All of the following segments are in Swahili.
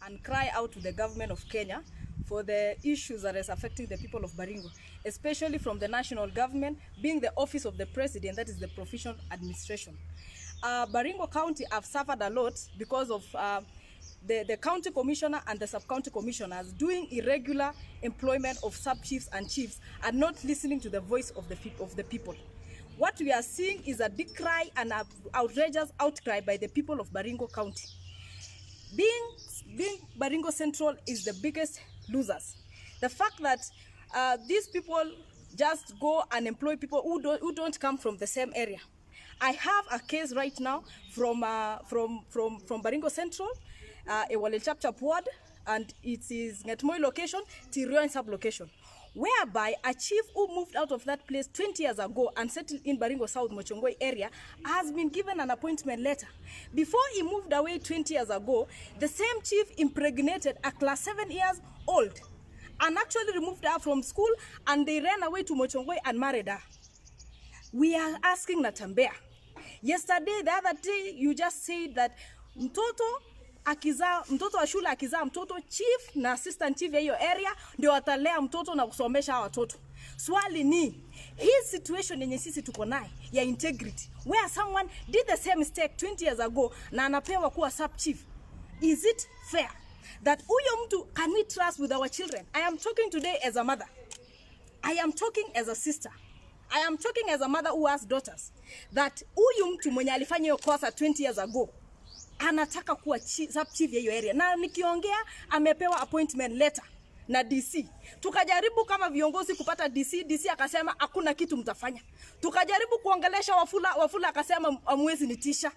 and cry out to the government of Kenya for the issues that is affecting the people of Baringo, especially from the national government, being the office of the president, that is the provincial administration. Baringo County have suffered a lot because of the county commissioner and the sub-county commissioners doing irregular employment of sub-chiefs and chiefs and not listening to the voice of the people. What we are seeing is a decry and an outrageous outcry by the people of Baringo County. Being Baringo Central is the biggest losers. The fact that these people just go and employ people who don't come from the same area. I have a case right now from Baringo Central, Ewale Chapchap ward, and it is Ngetmoi location, Tirioin sub-location, whereby a chief who moved out of that place 20 years ago and settled in Baringo South Mochongoi area has been given an appointment letter. Before he moved away 20 years ago, the same chief impregnated a class 7 years old and actually removed her from school, and they ran away to Mochongoi and married her. We are asking Natembea. Yesterday, the other day, you just said that mtoto wa shule akizaa mtoto, chief na assistant chief ya hiyo area ndio watalea mtoto na kusomesha watoto. Swali ni, hii situation yenye sisi tuko nayo ya integrity, where someone did the same mistake 20 years ago na anapewa kuwa sub chief, is it fair that huyo mtu, can we trust with our children? I am talking today as a mother. I am talking as a sister. I am talking as a mother who has daughters, that huyu mtu mwenye alifanya hiyo kosa 20 years ago anataka kuwa sub chief ya hiyo area, na nikiongea amepewa appointment letter na DC. Tukajaribu kama viongozi kupata DC akasema hakuna kitu mtafanya. Tukajaribu kuongelesha Wafula akasema amwezi nitisha.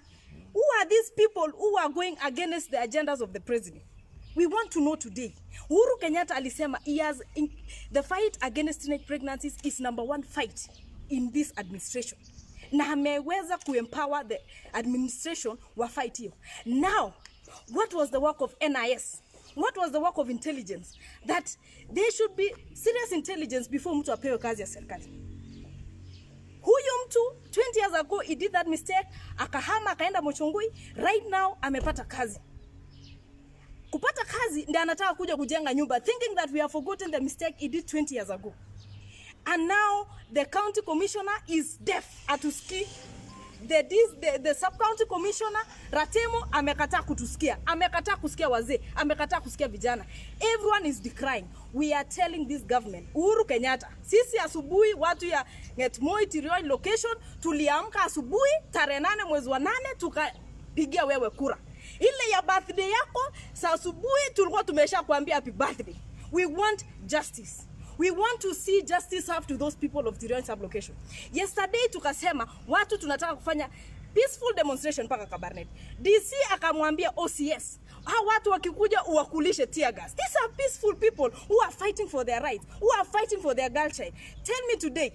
Who are these people who are going against the agendas of the president? We want to know today. Uhuru Kenyatta alisema the fight against teenage pregnancies is #1 fight in this administration. Na ameweza kuempower the administration wa fight hiyo. Now, what was the work of NIS? What was the work of intelligence? That there should be serious intelligence before mtu apewe kazi ya serikali. Huyo mtu 20 years ago he did that mistake, akahama akaenda Mochongoi, right now amepata kazi. Kupata kazi ndiye anataka kuja kujenga nyumba, thinking that we have forgotten the mistake he did 20 years ago. And now the county commissioner is deaf atuski. The sub-county commissioner Ratemo amekataa kutusikia, amekataa kusikia wazee, amekataa kusikia vijana. Everyone is decrying. We are telling this government, Uhuru Kenyatta, sisi asubuhi watu ya Ngetmoi Tirioin location tuliamka asubuhi tarehe 8 mwezi wa 8 tukapigia wewe kura. Ile ya birthday yako saa asubuhi tulikuwa tumesha kuambia happy birthday. We want justice. We want to see justice served to those people of Tirioin sub-location. Yesterday tukasema watu tunataka kufanya peaceful demonstration mpaka Kabarnet. DC akamwambia OCS, hao watu wakikuja uwakulishe tear gas. These are peaceful people who are fighting for their rights, who are fighting for their girl child. Tell me today,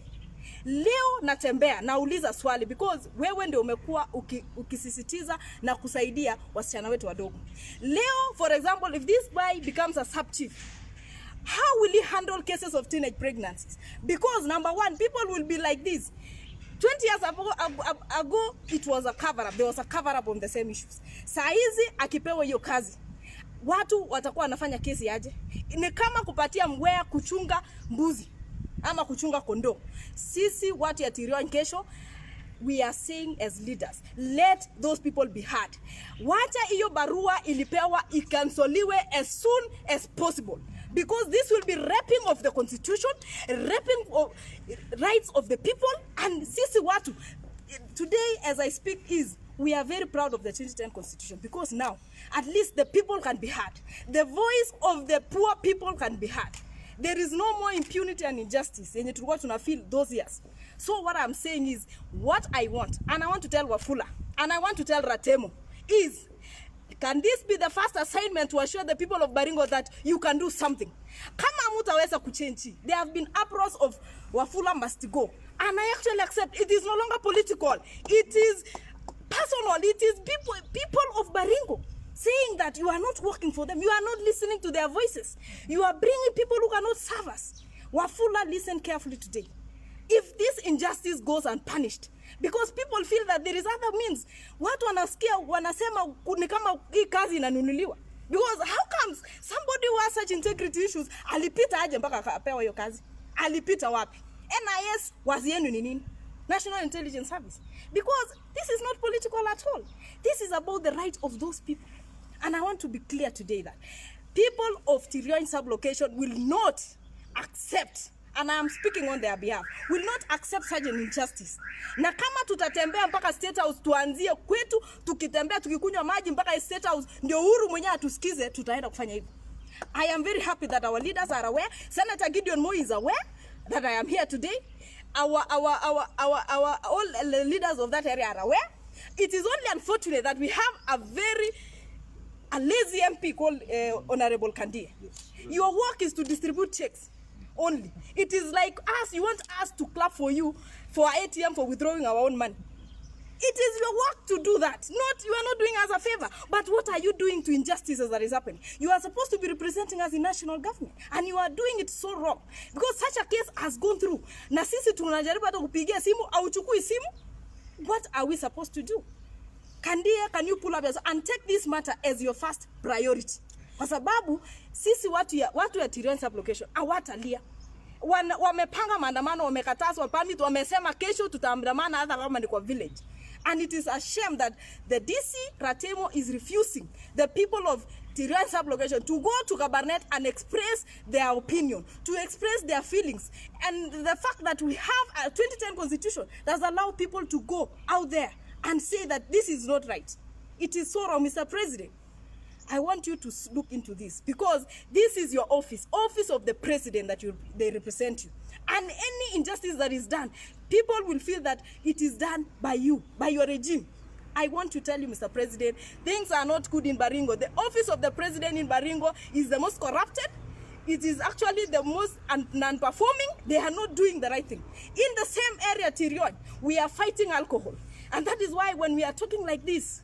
leo Natembea nauliza swali, because wewe ndio umekuwa ukisisitiza na kusaidia wasichana wetu wadogo. Leo, for example, if this boy becomes a sub chief, how will he handle cases of teenage pregnancies? Because #1, people will be like this. 20 years ago it was a cover up. There was a cover up on the same issues. Saa hizi akipewa hiyo kazi, watu watakuwa wanafanya kesi aje? Ni kama kupatia mwea kuchunga mbuzi ama kuchunga kondoo. Sisi watu ya Tirioin kesho, we are saying as leaders, let those people be heard. Wacha hiyo barua ilipewa ikansoliwe as soon as possible, because this will be raping of the constitution, raping of rights of the people. And sisi watu today as I speak we are very proud of the 2010 constitution, because now at least the people can be heard. The voice of the poor people can be heard. There is no more impunity and injustice yenye tulikuwa tunafeel those years. So what I'm saying is, what I want, and I want to tell Wafula, and I want to tell Ratemo, is, can this be the first assignment to assure the people of Baringo that you can do something? Kama mutaweza kuchange, there have been uproars of Wafula must go, and I actually accept it is no longer political. It is personal. It is people of Baringo saying that you are not working for them. You are not listening to their voices. You are bringing people who cannot serve us. Wafula, listen carefully today. If this injustice goes unpunished, because people feel that there is other means, watu wanasikia wanasema ni kama hii kazi inanunuliwa. Because how come such integrity issues, alipita aje mpaka akapewa hiyo kazi? Alipita wapi? NIS was yenu ni nini? National Intelligence Service. Because this is not political at all. This is about the right of those people. And I want to be clear today that people of Tirioin sublocation will not accept, and I am speaking on their behalf, will not accept such an injustice. Na kama tutatembea mpaka State House tuanzie kwetu, tukitembea tukikunywa maji mpaka State House ndio Uhuru mwenyewe atusikize, tutaenda kufanya hivyo. I am very happy that our leaders are aware. Senator Gideon Moi is aware that I am here today. All leaders of that area are aware. It is only unfortunate that we have a lazy MP called Honorable Kandie. Yes. Your work is to distribute checks only. It is like us, you want us to clap for you for ATM for withdrawing our own money. It is your work to do that. You are not doing us a favor. But what are you doing to injustices that is happening? You are supposed to be representing us in national government, and you are doing it so wrong. Because such a case has gone through. Na sisi tunajaribu hata kupigia simu au chukui simu. What are we supposed to do? Kandie, can you pull up and take this matter as your first priority? Kwa sababu sisi watu ya Tirioin sublocation hawatalia. Wamepanga maandamano, wamekatazwa pandi, wamesema kesho tutaandamana hata kama ni kwa village. And it is a shame that the DC Ratemo is refusing the people of Tirioin sublocation to go to Kabarnet and express their opinion, to express their feelings. And the fact that we have a 2010 constitution that allows people to go out there and say that this is not right. It is so wrong, Mr. President. I want you to look into this, because this is your office of the president that they represent you. And any injustice that is done, people will feel that it is done by you, by your regime. I want to tell you, Mr. President, things are not good in Baringo. The office of the president in Baringo is the most corrupted. It is actually the most non-performing. They are not doing the right thing. In the same area, Tirioin, we are fighting alcohol. And that is why when we are talking like this,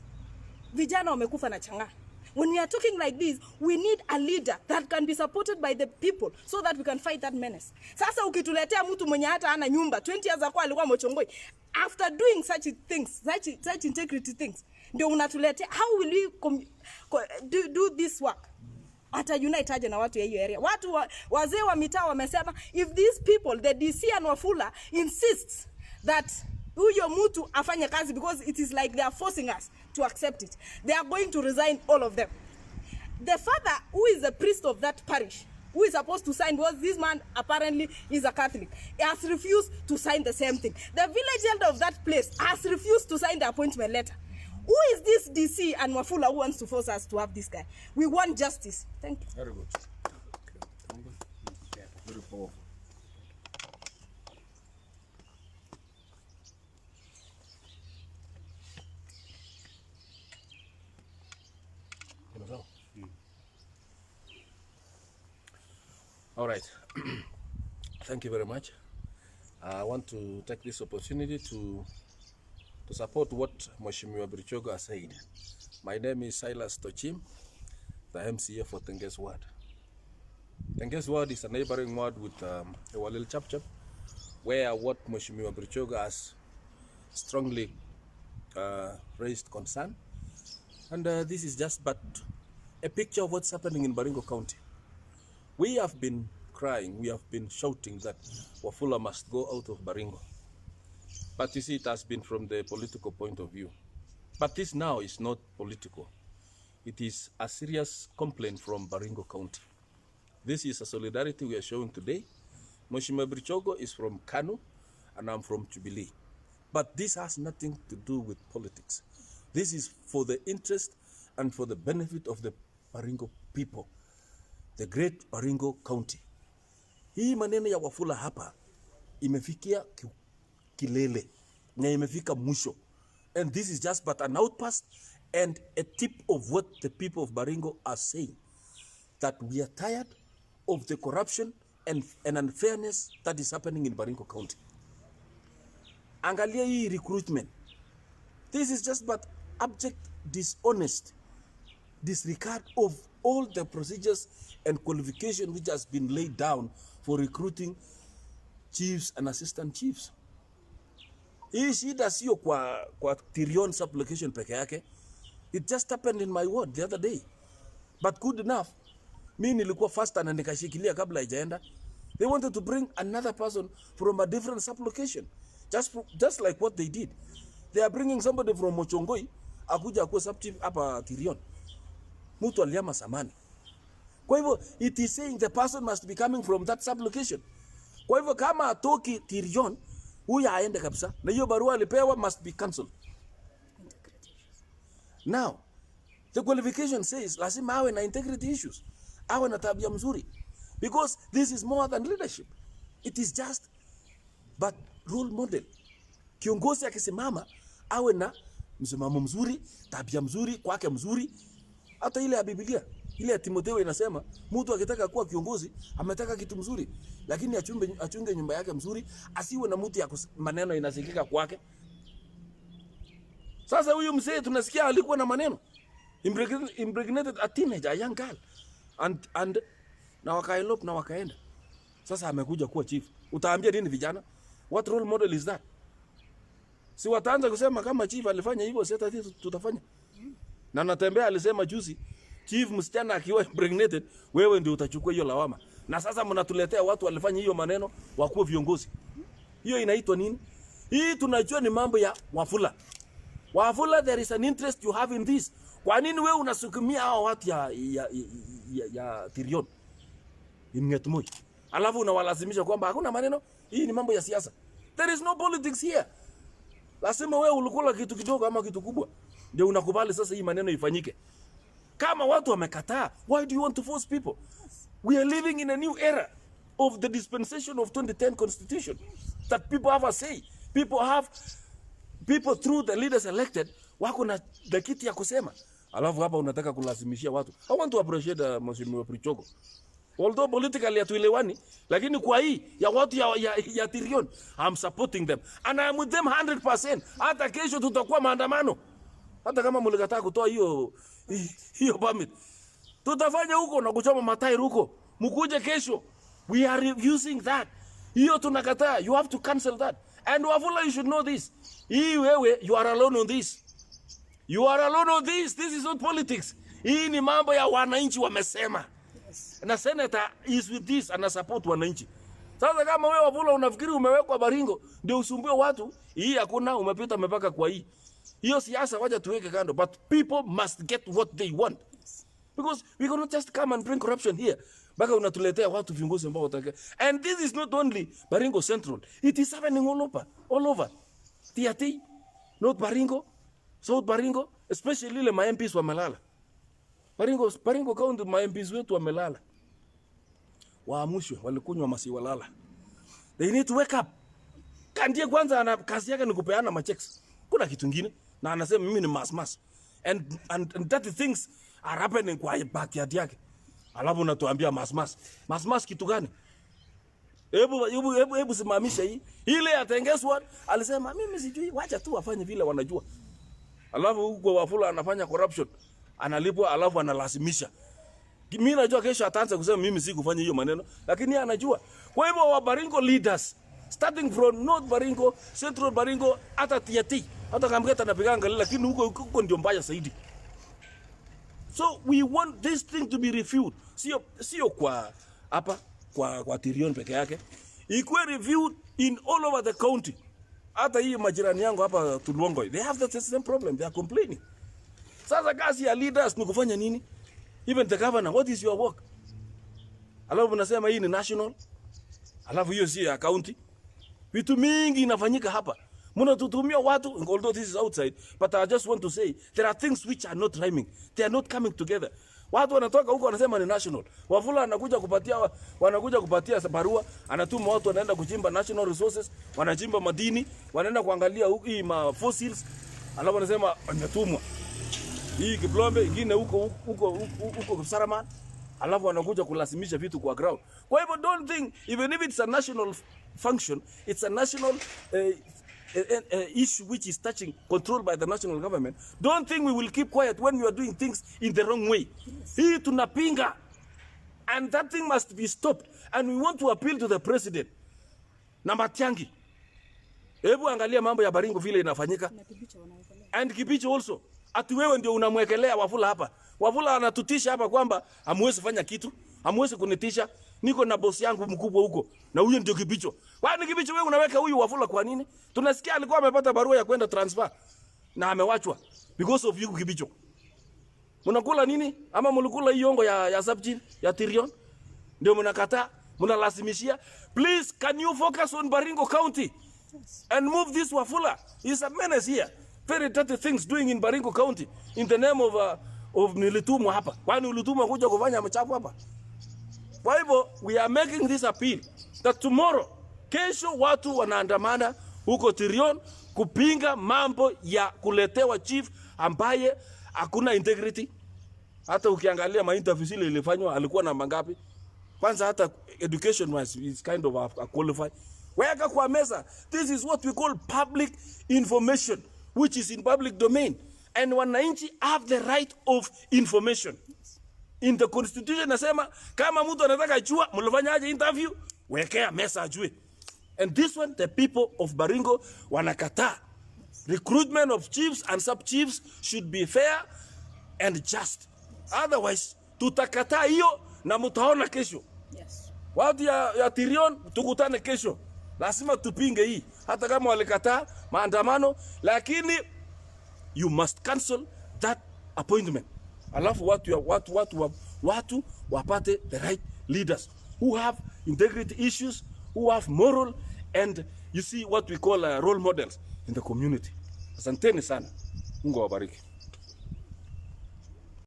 vijana wamekufa na changa. When we are talking like this, we need a leader that can be supported by the people so that we can fight that menace. Sasa ukituletea mtu mwenye hata ana nyumba, 20 years ago alikuwa Mochongoi, after doing such things, such integrity things, ndio unatuletea, how will we do this work? Ata unite aje na watu ya hiyo area. Watu wazee wa mitaa wamesema, if these people, the DC and Wafula, insists that huyo mtu afanye kazi, because it is like they are forcing us to accept it, they are going to resign, all of them. The father, who is the priest of that parish, who is supposed to sign, because this man apparently is a Catholic, has refused to sign the same thing. The village elder of that place has refused to sign the appointment letter. Who is this DC and Wafula who wants to force us to have this guy? We want justice. Thank you. Very good. Very powerful. All right. Thank you very much. I want to take this opportunity to support what Mheshimiwa Birichogo has said. My name is Silas Tochim, the MCA for Tenges Ward. Tenges Ward is a neighboring ward with Ewalil Chapchap, where what Mheshimiwa Birichogo has strongly raised concern. And this is just but a picture of what's happening in Baringo County. We have been crying, we have been shouting that Wafula must go out of Baringo. But you see, it has been from the political point of view. But this now is not political. It is a serious complaint from Baringo County. This is a solidarity we are showing today. Mheshimiwa Birichogo is from Kanu, and I'm from Jubilee. But this has nothing to do with politics. This is for the interest and for the benefit of the Baringo people, the great Baringo County. Hii maneno ya Wafula hapa imefikia kilele na imefika mwisho. And this is just but an outpost and a tip of what the people of Baringo are saying, that we are tired of the corruption and unfairness that is happening in Baringo County. Angalia hii recruitment. This is just but abject, dishonest disregard of all the procedures and qualification which has been laid down for recruiting chiefs and assistant chiefs. Hii shida sio kwa Tirioin sublocation peke yake. It just happened in my ward the other day. But good enough, Mimi nilikuwa faster na nikashikilia kabla haijaenda. They wanted to bring another person from a different sublocation. Just like what they did. They are bringing somebody from Mochongoi akuja akuwe sub chief hapa Tirion. Mtu aliama samani. Kwa hivyo it is saying the person must be coming from that sublocation. Kwa hivyo kama atoki Tirion, huyu aende kabisa. Na hiyo barua alipewa must be cancelled. Now, the qualification says lazima awe na integrity issues. Awe na tabia mzuri. Because this is more than leadership. It is just but role model. Kiongozi akisimama awe na msimamo mzuri, tabia mzuri, kwake mzuri. Hata ile ya Biblia, ile ya Timotheo inasema mtu akitaka kuwa kiongozi ametaka kitu mzuri, lakini achunge nyumba yake mzuri, asiwe na mtu ya maneno inasikika kwake. Sasa huyu mzee tunasikia alikuwa na maneno. Impregnated a teenager, a young girl. And na wakaelope na wakaenda. Sasa amekuja kuwa chief. Utaambia nini vijana? What role model is that? Si wataanza kusema kama chief alifanya hivyo, sasa tutafanya. Na natembea alisema juzi, chief msichana akiwa impregnated, wewe ndio utachukua hiyo lawama. Na sasa mnatuletea watu walifanya hiyo maneno wakuwe viongozi. Hiyo inaitwa nini? Hii tunajua ni mambo ya Wafula. Wafula, there is an interest you have in this. Kwa nini wewe unasukumia hao watu ya Tirion? Imngetmoi. Alafu unawalazimisha kwamba hakuna maneno, hii ni mambo ya siasa. There is no politics here. Lazima wewe ulikula kitu kidogo ama kitu kubwa ndio unakubali sasa hii maneno ifanyike. Kama watu wamekataa, why do you want to force people? We are living in a new era of the dispensation of 2010 constitution that people have a say. People through the leaders elected wako na kiti ya kusema. Alafu hapa unataka kulazimishia watu. I want to appreciate Mheshimiwa Brichogo. Although politically hatuelewani, lakini kwa hii ya watu ya Tirion, I'm supporting them. And I'm with them 100%. Hata kesho tutakuwa maandamano. Hata kama mlikataa kutoa hiyo permit. Tutafanya huko na kuchoma matairi huko. Mkuje kesho. We are using that. Hiyo tunakataa. You have to cancel that. And Wafula, you should know this. Hii wewe, you are alone on this. You are alone on this. This is not politics. Hii ni mambo ya wananchi wamesema. Na senator is with this and support wananchi. Sasa kama wewe Wafula unafikiri umewekwa Baringo ndio usumbue watu, hii hakuna, umepita mpaka kwa hii. Hiyo siasa wacha tuweke kando, but people must get what they want. Because we cannot just come and bring corruption here. Baka unatuletea watu viongozi ambao wataka. And this is not only Baringo Central. It is happening all over. Tiaty, North Baringo, South Baringo, especially ile ma MPs wamelala. Baringo County ma MPs wetu wamelala. Waamushwe, walikunywa masiwa lala. They need to wake up. Kandie kwanza ana kazi yake ni kupeana machecks. Kuna kitu kingine na anasema mimi ni mass. And that things are happening kwa backyard yake. Alafu unatuambia mass kitu gani? Hebu simamisha hii. Ile atengezwa alisema mimi sijui, wacha tu wafanye vile wanajua. Alafu huko Wafula anafanya corruption. Analipwa alafu analazimisha. Mimi najua kesho ataanza kusema mimi si kufanya hiyo maneno, lakini yeye anajua. Kwa hivyo wa Baringo leaders starting from North Baringo, Central Baringo, hata Tiaty, hata Kamgeta napiganga lakini huko ndio mbaya zaidi. So we want this thing to be reviewed. Sio kwa hapa kwa Tirion peke yake. Ikuwe reviewed in all over the county. Hata hii majirani yangu hapa Tulwongoi, they have the same problem. They are complaining. Sasa kazi ya leaders ni kufanya nini? Even the governor, what is your work? Alafu unasema hii ni national. Alafu hiyo si ya county. Vitu mingi inafanyika hapa. Mnatutumia watu, although this is outside, but I just want to say there are things which are not rhyming. They are not coming together. Watu wanatoka huko wanasema ni national. Wafula wanakuja kupatia barua, anatuma watu wanaenda kuchimba national resources, wanachimba madini, wanaenda kuangalia hii ma fossils. Alafu wanasema wanatumwa. Hii Kiplombe ingine huko Saraman. Alafu wanakuja kulazimisha vitu kwa ground. Kwa hivyo don't think even if it's a national function, it's a national issue which is controlled by the national government. Don't think we will keep quiet when you are doing things in the wrong way. Hii tunapinga. And that thing must be stopped. And we want to appeal to the president. Na Matiang'i. Hebu angalia mambo ya Baringo vile inafanyika. And Kibicho also. Ati wewe ndio unamwekelea Wafula hapa. Wafula anatutisha hapa kwamba hamwezi fanya kitu, hamwezi kunitisha. Niko na boss yangu mkubwa huko na huyo ndio Kibicho. Kwani Kibicho wewe unaweka huyu Wafula kwa nini? Tunasikia alikuwa amepata barua ya kwenda transfer na amewachwa because of you Kibicho. Mnakula nini? Ama mlikula hiyo ongo ya subchief ya Tirion? Ndio mnakataa, mnalasimishia. Please, can you focus on Baringo County and move this Wafula? He's a menace here. Very dirty things doing in Baringo County in the name of nilitumwa hapa. Kwani ulitumwa kuja kufanya machafu hapa? Kwa hivyo, we are making this appeal that tomorrow, kesho watu wanaandamana huko Tirion kupinga mambo ya kuletewa chief ambaye hakuna integrity. Hata ukiangalia ma-interviews ile ilifanywa alikuwa na mangapi? Kwanza hata education wise is kind of a qualified. Weka kwa meza. This is what we call public information, which is in public domain. And wananchi have the right of information. In the constitution nasema kama mtu anataka ajua mlifanya aje interview, wekea mesa ajue. And this one the people of Baringo wanakataa. Recruitment of chiefs and sub chiefs should be fair and just. Otherwise tutakataa hiyo na mtaona kesho. Yes. Watu ya Tirion tukutane kesho. Lazima tupinge hii. Hata kama walikataa maandamano, lakini you must cancel that appointment. Alafu watu wapate the right leaders who have integrity issues, who have moral and you see what we call role models in the community. Asanteni sana. Mungu awabariki.